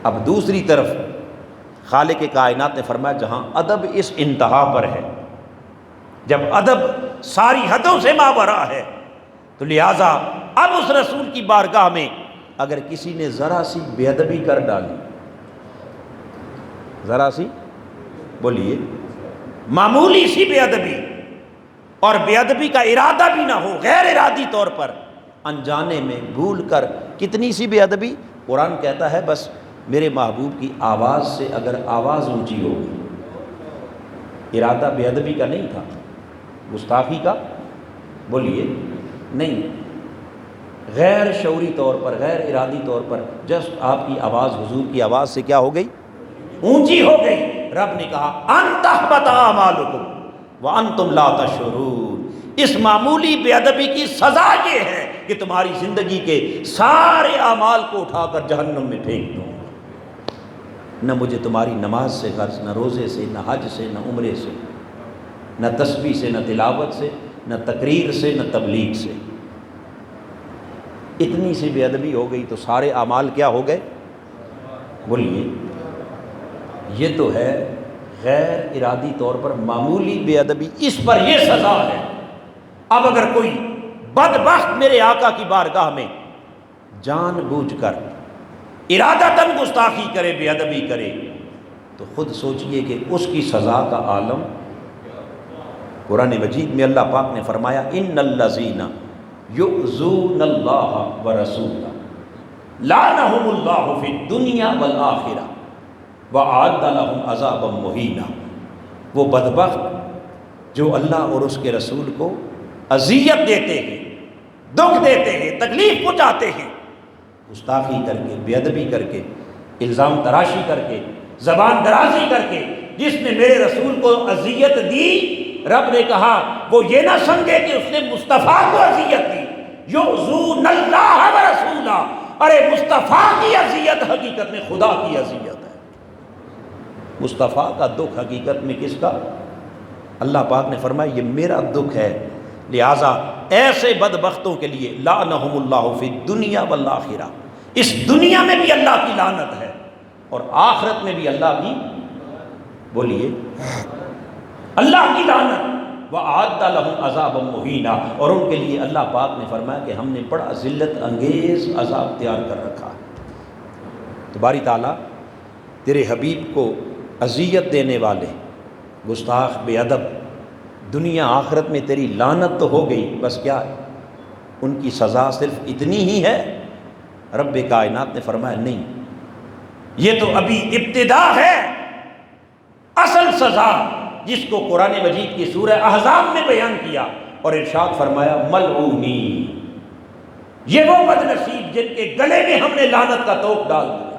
اب دوسری طرف خالق کائنات نے فرمایا جہاں ادب اس انتہا پر ہے، جب ادب ساری حدوں سے ماوراء ہے، تو لہٰذا اب اس رسول کی بارگاہ میں اگر کسی نے ذرا سی بے ادبی کر ڈالی، ذرا سی بولیے معمولی سی بے ادبی، اور بے ادبی کا ارادہ بھی نہ ہو، غیر ارادی طور پر انجانے میں بھول کر، کتنی سی بے ادبی، قرآن کہتا ہے بس میرے محبوب کی آواز سے اگر آواز اونچی ہوگی، ارادہ بے ادبی کا نہیں تھا، گستاخی کا بولیے نہیں، غیر شعوری طور پر، غیر ارادی طور پر جسٹ آپ کی آواز حضور کی آواز سے کیا ہو گئی؟ اونچی ہو گئی۔ رب نے کہا ان تحبط اعمالکم وانتم لا تشعرون، اس معمولی بے ادبی کی سزا یہ ہے کہ تمہاری زندگی کے سارے اعمال کو اٹھا کر جہنم میں پھینک دوں، نہ مجھے تمہاری نماز سے غرض، نہ روزے سے، نہ حج سے، نہ عمرے سے، نہ تسبیح سے، نہ تلاوت سے، نہ تقریر سے، نہ تبلیغ سے۔ اتنی سی بے ادبی ہو گئی تو سارے اعمال کیا ہو گئے؟ بولیے، یہ تو ہے غیر ارادی طور پر معمولی بے ادبی، اس پر یہ سزا ہے۔ اب اگر کوئی بدبخت میرے آقا کی بارگاہ میں جان بوجھ کر ارادتاً گستاخی کرے، بے ادبی کرے، تو خود سوچئے کہ اس کی سزا کا عالم۔ قرآن مجید میں اللہ پاک نے فرمایا ان الذین یؤذون اللہ ورسولہ لعنہم اللہ فی الدنیا والآخرہ وَأَعَدَّ لَهُمْ عَذَابًا مُهِينًا، وہ بدبخت جو اللہ اور اس کے رسول کو اذیت دیتے ہیں، دکھ دیتے ہیں، تکلیف پہنچاتے ہیں، گستاخی کر کے، بے ادبی کر کے، الزام تراشی کر کے، زبان درازی کر کے، جس نے میرے رسول کو اذیت دی، رب نے کہا وہ یہ نہ سمجھے کہ اس نے مصطفیٰ کو اذیت دی۔ یؤذون اللہ ورسولہ، ارے مصطفیٰ کی اذیت حقیقت میں خدا کی اذیت ہے۔ مصطفیٰ کا دکھ حقیقت میں کس کا؟ اللہ پاک نے فرمایا یہ میرا دکھ ہے، لہٰذا ایسے بدبختوں کے لیے لعنہم اللہ فی الدنیا والآخرہ، اس دنیا میں بھی اللہ کی لعنت ہے اور آخرت میں بھی اللہ کی، بولیے اللہ کی لعنت، وَأَعَدَّ لَهُمْ عَذَابًا مُهِينًا، اور ان کے لیے اللہ پاک نے فرمایا کہ ہم نے بڑا ذلت انگیز عذاب تیار کر رکھا ہے۔ تو باری تعالیٰ تیرے حبیب کو اذیت دینے والے، گستاخ، بے ادب، دنیا آخرت میں تیری لعنت تو ہو گئی، بس کیا ان کی سزا صرف اتنی ہی ہے؟ رب کائنات نے فرمایا نہیں، یہ تو ابھی ابتدا ہے، اصل سزا جس کو قرآن مجید کی سورہ احزاب میں بیان کیا اور ارشاد فرمایا ملعونین، یہ وہ بدنصیب جن کے گلے میں ہم نے لعنت کا طوق ڈال دیا،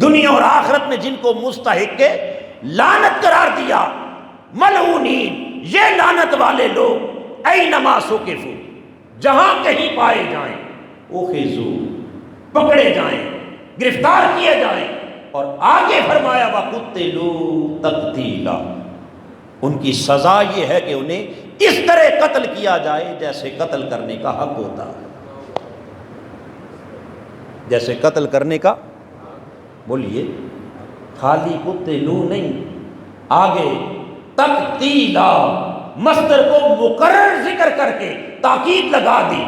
دنیا اور آخرت میں جن کو مستحق کے لعنت قرار دیا، ملعونین، یہ لعنت والے لوگ اینما ثقفوا، جہاں کہیں پائے جائیں، اخذوا، پکڑے جائیں، گرفتار کیے جائیں، اور آگے فرمایا وقتلوا تقتیلا، ان کی سزا یہ ہے کہ انہیں اس طرح قتل کیا جائے جیسے قتل کرنے کا حق ہوتا ہے، جیسے قتل کرنے کا، بولیے خالی قتلوا نہیں، آگے تقتیلا، مصدر کو مقرر ذکر کر کے تاکید لگا دی،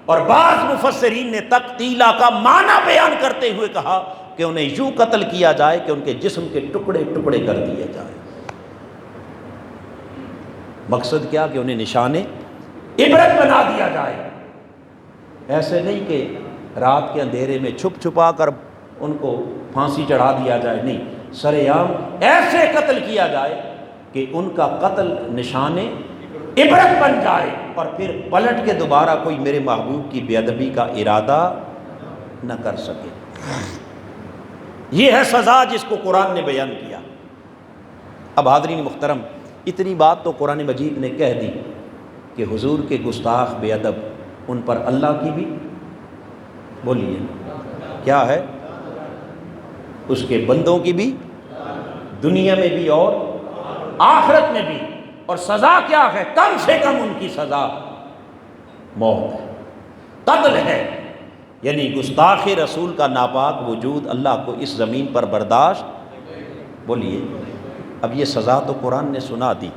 اور بعض مفسرین نے تقتیلا کا معنی بیان کرتے ہوئے کہا کہ انہیں یوں قتل کیا جائے کہ ان کے جسم کے ٹکڑے ٹکڑے کر دیے جائیں۔ مقصد کیا کہ انہیں نشانے عبرت بنا دیا جائے، ایسے نہیں کہ رات کے اندھیرے میں چھپ چھپا کر ان کو پھانسی چڑھا دیا جائے، نہیں، سر عام ایسے قتل کیا جائے کہ ان کا قتل نشانے عبرت بن جائے، اور پھر پلٹ کے دوبارہ کوئی میرے محبوب کی بے ادبی کا ارادہ نہ کر سکے۔ یہ ہے سزا جس کو قرآن نے بیان کیا۔ اب حاضرین محترم، اتنی بات تو قرآن مجید نے کہہ دی کہ حضور کے گستاخ بے ادب، ان پر اللہ کی بھی، بولیے کیا ہے، اس کے بندوں کی بھی، دنیا میں بھی اور آخرت میں بھی، اور سزا کیا ہے؟ کم سے کم ان کی سزا موت ہے، قتل ہے، یعنی گستاخ رسول کا ناپاک وجود اللہ کو اس زمین پر برداشت، بولیے اب یہ سزا تو قرآن نے سنا دی۔